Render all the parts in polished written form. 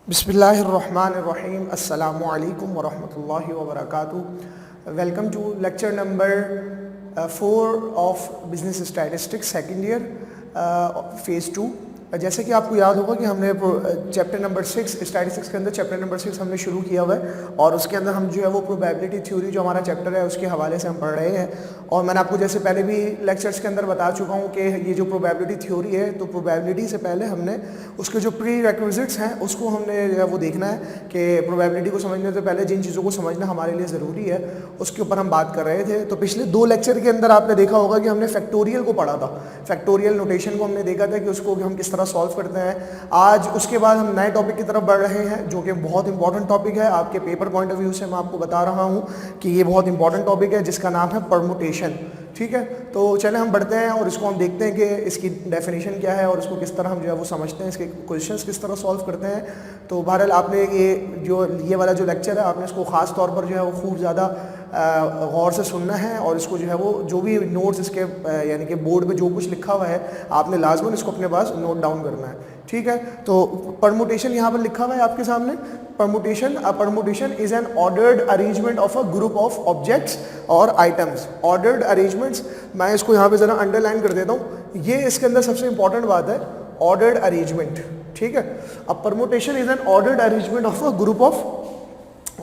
बिस्मिल्लाहिर्रहमानिर्रहीम अस्सलामु अलैकुम वरहमतुल्लाहि वबरकातुहू। Welcome to lecture number 4 of business statistics second year phase 2। जैसे कि आपको याद होगा कि हमने चैप्टर नंबर 6 स्टैटिस्टिक्स के अंदर चैप्टर नंबर 6 हमने शुरू किया हुआ है और उसके अंदर हम जो है वो प्रोबेबिलिटी थ्योरी जो हमारा चैप्टर है उसके हवाले से हम पढ़ रहे हैं। और मैंने आपको जैसे पहले भी लेक्चर्स के अंदर बता चुका हूँ कि ये जो प्रोबेबिलिटी थ्योरी है तो प्रोबेबिलिटी से पहले हमने उसके जो प्री रिक्विजिट्स हैं उसको हमने जो है वो देखना है कि प्रोबेबिलिटी को समझने से पहले जिन चीज़ों को समझना हमारे लिए ज़रूरी है उसके ऊपर हम बात कर रहे थे। तो पिछले 2 लेक्चर के अंदर आपने देखा होगा कि हमने फैक्टोरियल को पढ़ा था, फैक्टोरियल नोटेशन को हमने देखा था कि उसको हम किस तरह सॉल्व करते हैं। आज उसके बाद हम नए टॉपिक की तरफ बढ़ रहे हैं जो कि बहुत इंपॉर्टेंट टॉपिक है आपके पेपर पॉइंट ऑफ व्यू से। मैं आपको बता रहा हूँ कि ये बहुत इंपॉर्टेंट टॉपिक है जिसका नाम है परमुटेशन। ठीक है, तो चले हम बढ़ते हैं और इसको हम देखते हैं कि इसकी डेफिनेशन क्या है और इसको किस तरह हम जो है वो समझते हैं, इसके क्वेश्चंस किस तरह सॉल्व करते हैं। तो बहरहाल आपने ये वाला जो लेक्चर है आपने इसको ख़ास तौर पर जो है वो खूब ज़्यादा गौर से सुनना है और इसको जो है वो जो भी नोट्स इसके यानी कि बोर्ड पे जो कुछ लिखा हुआ है आपने लाजमन इसको अपने पास नोट डाउन करना है। ठीक है, तो परमुटेशन यहाँ पर लिखा हुआ है आपके सामने। Permutation is an ordered arrangement of a group of objects और आइटम्स। ऑर्डर्ड अरेंजमेंट्स, मैं इसको यहाँ पे ज़रा अंडरलाइन कर देता हूँ। ये इसके अंदर सबसे इंपॉर्टेंट बात है, ऑर्डर्ड अरेंजमेंट। ठीक है, अब permutation is an ordered arrangement of a group of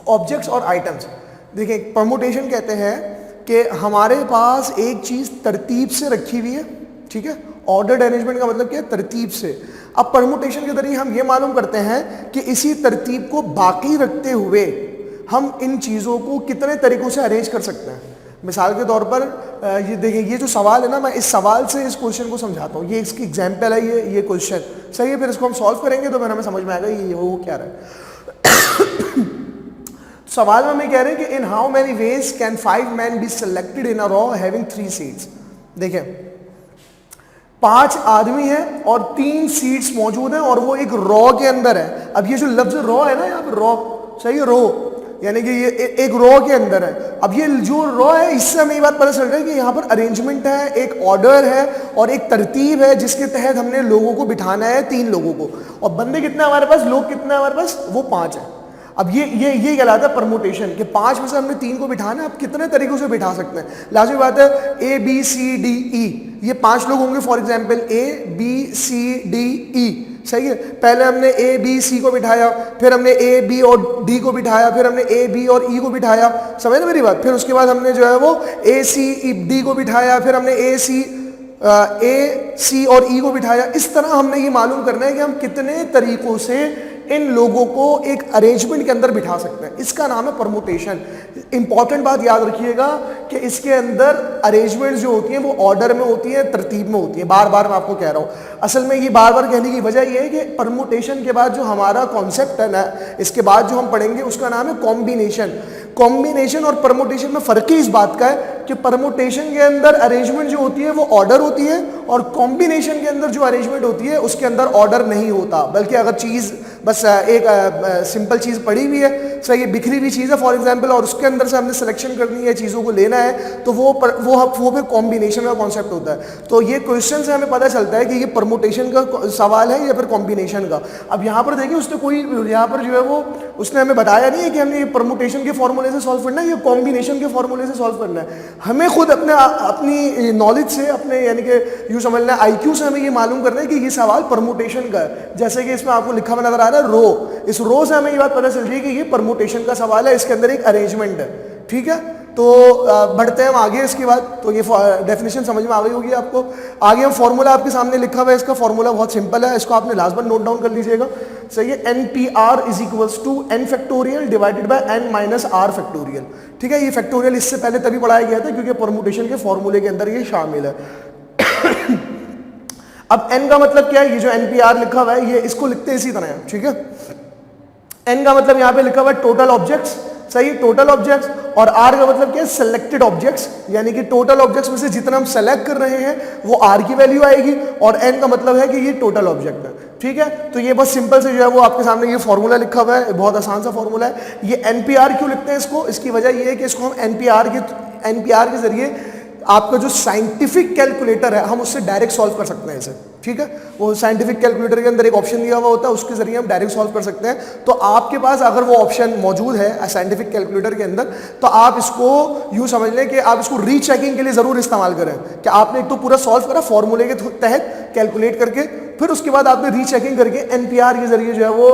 objects और आइटम्स। देखिए, परमुटेशन कहते हैं कि हमारे पास एक चीज़ तरतीब से रखी हुई है। ठीक है, ऑर्डर्ड अरेंजमेंट का मतलब क्या है? तरतीब से। अब परमुटेशन के जरिए हम ये मालूम करते हैं कि इसी तरतीब को बाकी रखते हुए हम इन चीज़ों को कितने तरीक़ों से अरेंज कर सकते हैं। मिसाल के तौर पर ये देखिए, ये जो सवाल है ना, मैं इस सवाल से इस क्वेश्चन को समझाता हूँ। ये इसकी एग्जाम्पल है, ये क्वेश्चन सही है। फिर इसको हम सॉल्व करेंगे तो फिर हमें समझ में आएगा ये वो क्या रहा है। सवाल में हमें कह रहे हैं कि in how many ways can 5 men be selected in a raw having 3 seats. देखिए, 5 आदमी हैं और 3 सीट्स मौजूद हैं और वो एक रॉ के अंदर है। अब ये जो लफ्ज रॉ है ना, यहाँ पर रॉ, सही है, रो यानी कि ये एक रॉ के अंदर है। अब ये जो रॉ है इससे हमें ये बात पता चल रहा है कि यहाँ पर अरेंजमेंट है, एक ऑर्डर है और एक तरतीब है जिसके तहत हमने लोगों को बिठाना है, 3 लोगों को। और बंदे कितने हमारे पास, लोग कितने हमारे पास, वो 5 है। अब ये कहलाता है परमुटेशन कि 5 में से हमने 3 को बिठाना है। आप कितने तरीकों से बिठा सकते हैं, लाजमी बात है। A B C D E, ये 5 लोग होंगे for example, A B C D E, सही है। पहले हमने A B C को बिठाया, फिर हमने A B और D को बिठाया, फिर हमने A B और E को बिठाया, समझ ना मेरी बात। फिर उसके बाद हमने जो है वो A C D को बिठाया, फिर हमने A C और E को बिठाया। इस तरह हमने ये मालूम करना है कि हम कितने तरीकों से इन लोगों को एक अरेंजमेंट के अंदर बिठा सकते हैं। इसका नाम है परमुटेशन। इंपॉर्टेंट बात याद रखिएगा कि इसके अंदर अरेंजमेंट जो होती हैं वो ऑर्डर में होती है, तरतीब में होती है। बार बार मैं आपको कह रहा हूँ, असल में ये बार बार कहने की वजह ये है कि परमुटेशन के बाद जो हमारा कॉन्सेप्ट है ना, इसके बाद जो हम पढ़ेंगे उसका नाम है कॉम्बिनेशन। कॉम्बिनेशन और परमुटेशन में फ़र्क ही इस बात का है कि परमुटेशन के अंदर अरेंजमेंट जो होती है वो ऑर्डर होती है और कॉम्बिनेशन के अंदर जो अरेंजमेंट होती है उसके अंदर ऑर्डर नहीं होता। बल्कि अगर चीज़ बस एक सिंपल चीज़ पड़ी हुई है, सही, बिखरी हुई चीज़ है फॉर एग्जांपल, और उसके अंदर से हमने सिलेक्शन करनी है, चीज़ों को लेना है, तो वो फिर कॉम्बिनेशन का कॉन्सेप्ट होता है। तो ये क्वेश्चन से हमें पता चलता है कि ये परमुटेशन का सवाल है या फिर कॉम्बिनेशन का। अब यहाँ पर देखिए, उसने कोई यहाँ पर जो है वो उसने हमें बताया नहीं है कि हमने ये परमुटेशन के फॉर्मूले से सॉल्व करना है, ये कॉम्बिनेशन के फॉर्मूले से सॉल्व करना है। हमें खुद अपनी नॉलेज से, अपने यानी कि यूँ समझना IQ से हमें ये मालूम करना है कि ये सवाल परमुटेशन का है। जैसे कि इसमें आपको लिखा हुआ नजर आ रहा है रो, इस रो से हमें ये बात पता चल रही है कि ये परमुटेशन का सवाल है, इसके अंदर एक अरेंजमेंट है। ठीक है, तो बढ़ते हैं हम आगे। इसके बाद तो ये डेफिनेशन समझ में आ गई होगी आपको। आगे हम फॉर्मूला आपके सामने लिखा हुआ है, इसका फॉर्मूला बहुत सिंपल है, इसको आपने लाजमन नोट डाउन कर लीजिएगा। सही है, NPR is equals to n factorial divided by n minus r factorial. ठीक है, ये फैक्टोरियल इससे पहले तभी पढ़ाया गया था क्योंकि परमुटेशन के फॉर्मूले के अंदर ये शामिल है। अब n का मतलब क्या है, ये जो NPR लिखा हुआ है ये इसको लिखते हैं इसी तरह। ठीक है, n का मतलब यहाँ पे लिखा हुआ है टोटल ऑब्जेक्ट्स, सही, टोटल ऑब्जेक्ट्स, और r का मतलब क्या है, सिलेक्टेड ऑब्जेक्ट्स, यानी कि टोटल ऑब्जेक्ट्स में से जितना हम सेलेक्ट कर रहे हैं वो r की वैल्यू आएगी, और n का मतलब है कि ये टोटल ऑब्जेक्ट है। ठीक है, तो ये बस सिंपल से जो है वो आपके सामने ये फॉर्मूला लिखा हुआ है, बहुत आसान सा फॉर्मूला है। ये NPR क्यों लिखते हैं इसको, इसकी वजह ये है कि इसको हम NPR के जरिए आपका जो साइंटिफिक कैलकुलेटर है हम उससे डायरेक्ट सॉल्व कर सकते हैं इसे, ठीक है। वो साइंटिफिक कैलकुलेटर के अंदर एक ऑप्शन दिया हुआ होता है, उसके जरिए हम डायरेक्ट सॉल्व कर सकते हैं। तो आपके पास अगर वो ऑप्शन मौजूद है साइंटिफिक कैलकुलेटर के अंदर, तो आप इसको यूं समझ लें कि आप इसको रीचेकिंग के लिए जरूर इस्तेमाल करें कि आपने एक तो पूरा सॉल्व करा फॉर्मूले के तहत कैलकुलेट करके, फिर उसके बाद आपने रीचेकिंग करके एनपीआर के जरिए जो है वो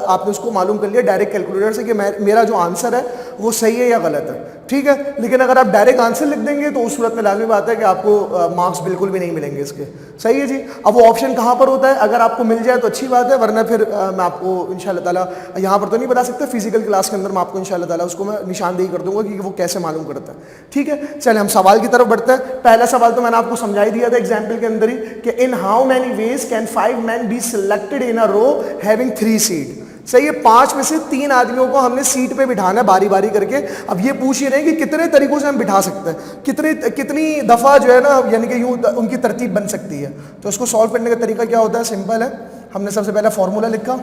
आपने उसको मालूम कर लिया डायरेक्ट कैलकुलेटर से कि मेरा जो आंसर है वो सही है या गलत है, ठीक है। लेकिन अगर आप डायरेक्ट आंसर लिख देंगे तो उस सूरत में लाजमी बात है कि आपको मार्क्स बिल्कुल भी नहीं मिलेंगे इसके, सही है जी। अब वो ऑप्शन कहाँ पर होता है, अगर आपको मिल जाए तो अच्छी बात है, वरना फिर मैं आपको इंशाल्लाह ताला यहाँ पर तो नहीं बता सकता, फिजिकल क्लास के अंदर मैं आपको इंशाल्लाह ताला उसको मैं निशानदेही कर दूंगा कि वो कैसे मालूम करता है, ठीक है। चले हम सवाल की तरफ बढ़ते हैं। पहला सवाल तो मैंने आपको समझा ही दिया था एग्जाम्पल के अंदर ही कि in how many ways can 5 men be selected in a row having 3 seat. सही है, 5 में से 3 आदमियों को हमने सीट पे बिठाना है बारी बारी करके। अब ये पूछ ही रहे हैं कि कितने तरीकों से हम बिठा सकते हैं, कितनी दफ़ा जो है ना यानी कि यूँ उनकी तरतीब बन सकती है। तो इसको सॉल्व करने का तरीका क्या होता है, सिंपल है। हमने सबसे पहला फॉर्मूला लिखा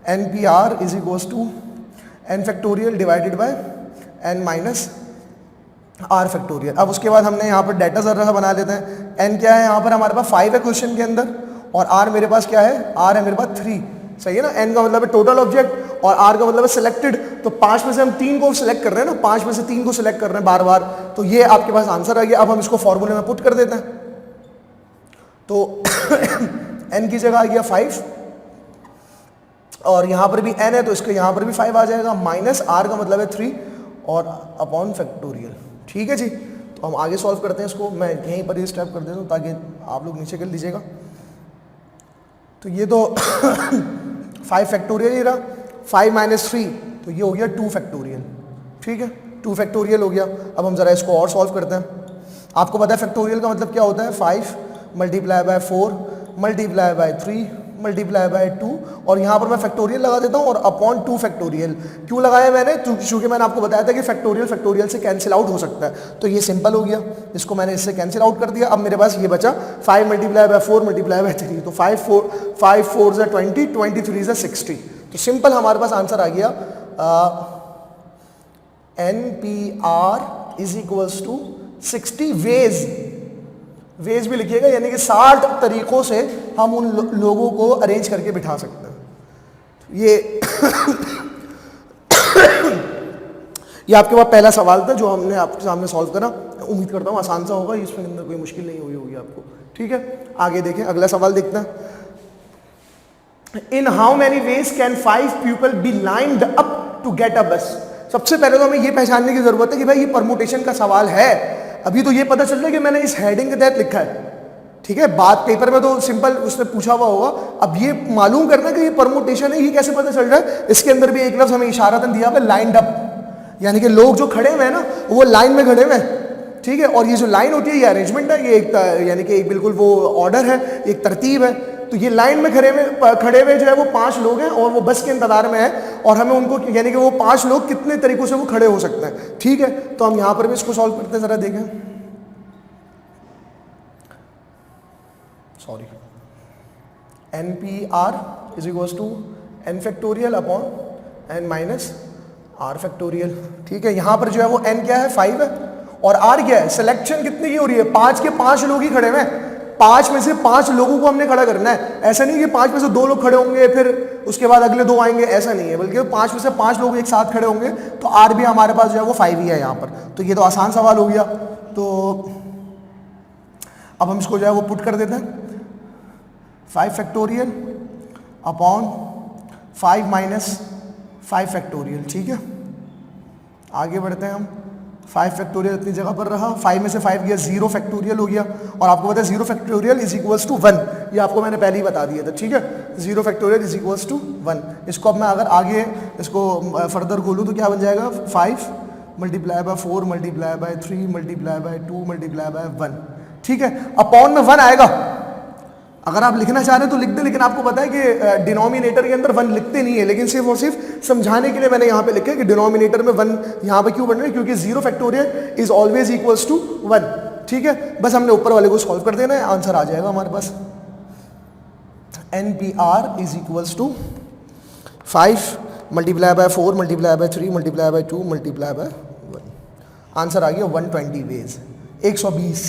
N P R is equals to N factorial divided by N minus R factorial. अब उसके बाद हमने यहाँ पर डाटा ज़रा बना लेते हैं। एन क्या है, यहाँ पर हमारे पास 5 है क्वेश्चन के अंदर, और आर मेरे पास क्या है, आर है मेरे पास 3, सही है ना। एन का मतलब है टोटल ऑब्जेक्ट और आर का मतलब है सिलेक्टेड। तो 5 में से हम 3 को सिलेक्ट कर रहे हैं ना, 5 में से 3 को सिलेक्ट कर रहे हैं बार बार, तो ये आपके पास आंसर आ गया। अब हम इसको फॉर्मूले में पुट कर देते हैं। तो एन की जगह आ गया 5, और यहां पर भी एन है तो इसके यहां पर भी 5 आ जाएगा, माइनस आर का मतलब है 3 और अपॉन फैक्टोरियल, ठीक है जी। तो हम आगे सॉल्व करते हैं इसको, मैं यहीं पर ही स्टेप कर देता हूँ ताकि आप लोग नीचे कर लीजिएगा। तो ये तो 5 फैक्टोरियल ही रहा, 5 माइनस 3 तो ये हो गया 2 फैक्टोरियल, ठीक है, 2 फैक्टोरियल हो गया। अब हम ज़रा इसको और सॉल्व करते हैं। आपको पता है फैक्टोरियल का मतलब क्या होता है, 5 multiply by 4 multiply by 3 multiply by 2, और यहाँ पर मैं फैक्टोरियल लगा देता हूँ और अपॉन 2 फैक्टोरियल। क्यों लगाया मैंने, क्योंकि मैंने आपको बताया था कि फैक्टोरियल फैक्टोरियल से कैंसिल आउट हो सकता है। तो ये सिंपल हो गया, इसको मैंने इससे कैंसिल आउट कर दिया। अब मेरे पास ये बचा 5 मल्टीप्लाई बाय 4 मल्टीप्लाई बाय 3, तो 5 4 ज़ा 20, 23 ज़ा 60। तो सिंपल हमारे पास आंसर आ गया N P R is equals to 60 ways भी लिखिएगा, यानी कि 60 तरीकों से हम उन लोगों को अरेंज करके बिठा सकते हैं। ये ये आपके पास पहला सवाल था जो हमने आपके सामने सॉल्व करा। उम्मीद करता हूँ आसान सा होगा, इसमें अंदर कोई मुश्किल नहीं हुई होगी आपको, ठीक है। आगे देखें, अगला सवाल देखते हैं। In how many ways can 5 people be lined up to get a bus. सबसे पहले तो हमें ये पहचानने की जरूरत है कि भाई ये परमुटेशन का सवाल है। अभी तो ये पता चल रहा है कि मैंने इस हेडिंग के तहत लिखा है, ठीक है। बात पेपर में तो सिंपल उसने पूछा हुआ होगा, अब ये मालूम करना कि ये परमुटेशन है, ये कैसे पता चल रहा है। इसके अंदर भी एक लफ्ज हमें इशारतन दिया हुआ है, लाइन्ड अप, यानी कि लोग जो खड़े हुए हैं ना वो लाइन में खड़े हुए हैं, ठीक है। और ये जो लाइन होती है ये अरेंजमेंट है, ये एक यानी कि एक बिल्कुल वो ऑर्डर है, एक तरतीब है। तो ये लाइन में खड़े हुए जो है वो 5 लोग हैं और वो बस के इंतजार में है, और हमें उनको यानी कि वो 5 लोग कितने तरीकों से वो खड़े हो सकते हैं, ठीक है। तो हम यहाँ पर भी इसको सॉल्व करते हैं, जरा देखें। Sorry, N P R is equals to N factorial upon N minus R factorial, ठीक है। यहाँ पर जो है वो एन क्या है, 5 है, और आर क्या है, सिलेक्शन कितने की हो रही है, 5 के 5 लोग ही खड़े हुए हैं। 5 में से 5 लोगों को हमने खड़ा करना है। ऐसा नहीं कि 5 में से 2 लोग खड़े होंगे फिर उसके बाद अगले 2 आएंगे, ऐसा नहीं है, बल्कि 5 में से 5 लोग एक साथ खड़े होंगे। तो आर भी हमारे पास जो है वो 5 ही है यहाँ पर। तो ये तो आसान सवाल हो गया। तो अब हम इसको जो है वो पुट कर देते हैं, 5 फैक्टोरियल अपॉन 5 माइनस 5 फैक्टोरियल, ठीक है। आगे बढ़ते हैं हम। 5 फैक्टोरियल इतनी जगह पर रहा, 5 में से 5 गया 0 फैक्टोरियल हो गया, और आपको पता है 0 फैक्टोरियल इज इक्वल्स टू 1, ये आपको मैंने पहले ही बता दिया था, ठीक है। 0 फैक्टोरियल इज इक्वल्स टू 1। इसको अब मैं अगर आगे इसको फर्दर खोलूँ तो क्या बन जाएगा, 5 multiply by 4 multiply by 3 multiply by 2 multiply by 1, ठीक है। अपॉन में 1 आएगा। अगर आप लिखना चाह रहे हैं तो लिख दे, लेकिन आपको पता है कि डिनोमिनेटर के अंदर 1 लिखते नहीं है, लेकिन सिर्फ और सिर्फ समझाने के लिए मैंने यहाँ पे लिखा है कि डिनोमिनेटर में 1 यहाँ पे क्यों बन रहा है, क्योंकि 0 factorial is always equals to 1, ठीक है। बस हमने ऊपर वाले को सॉल्व कर देना है, आंसर आ जाएगा हमारे पास। N P R is equals to 5 multiply by 4 multiply by 3 multiply by 2 multiply by 1, answer आ गया 120 वेज। 120।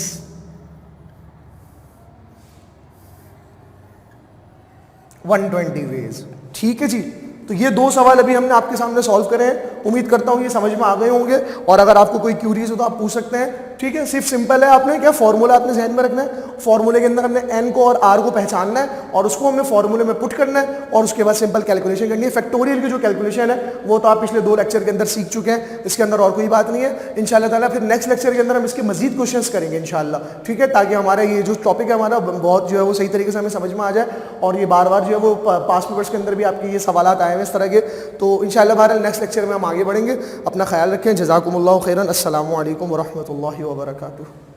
One 120 veg. ठीक है जी, तो ये दो सवाल अभी हमने आपके सामने सॉल्व करे हैं। उम्मीद करता हूँ ये समझ में आ गए होंगे, और अगर आपको कोई क्यूरीज हो तो आप पूछ सकते हैं। ठीक है, सिर्फ सिंपल है, आपने क्या फॉर्मूला आपने ध्यान में रखना है। फॉर्मूले के अंदर हमने एन को और आर को पहचानना है और उसको हमने फॉर्मूले में पुट करना है, और उसके बाद सिंपल कैलकुलेशन करनी है। फैक्टोरियल की जो कैलकुलेशन है वो तो आप पिछले 2 लेक्चर के अंदर सीख चुके हैं, इसके अंदर और कोई बात नहीं है। इंशाल्लाह ताला फिर नेक्स्ट लेक्चर के अंदर हम इसके मजीद क्वेश्चंस करेंगे इंशाल्लाह। ठीक है, ताकि हमारा ये जो टॉपिक है हमारा बहुत जो है वो सही तरीके से हमें समझ में आ जाए, और ये बार बार जो है वो पास्ट पेपर्स के अंदर भी आपके ये सवाल आए हैं इस तरह के। तो इंशाल्लाह बहरहाल नेक्स्ट लेक्चर में हम आगे बढ़ेंगे। अपना ख्याल रखें। जज़ाकुमुल्लाहु खैरन। अस्सलामु अलैकुम व रहमतुल्लाहि व बरकातुहू।